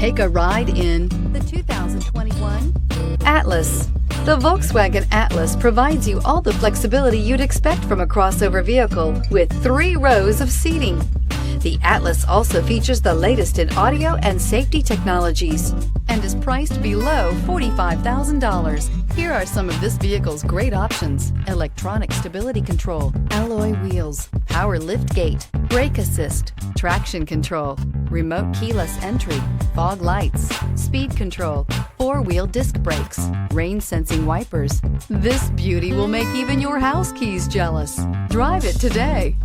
Take a ride in the 2021 Atlas. The Volkswagen Atlas provides you all the flexibility you'd expect from a crossover vehicle with 3 rows of seating. The Atlas also features the latest in audio and safety technologies and is priced below $45,000. Here are some of this vehicle's great options: electronic stability control, alloy wheels, power liftgate, brake assist, traction control, remote keyless entry, fog lights, speed control, 4-wheel disc brakes, rain sensing wipers. This beauty will make even your house keys jealous. Drive it today.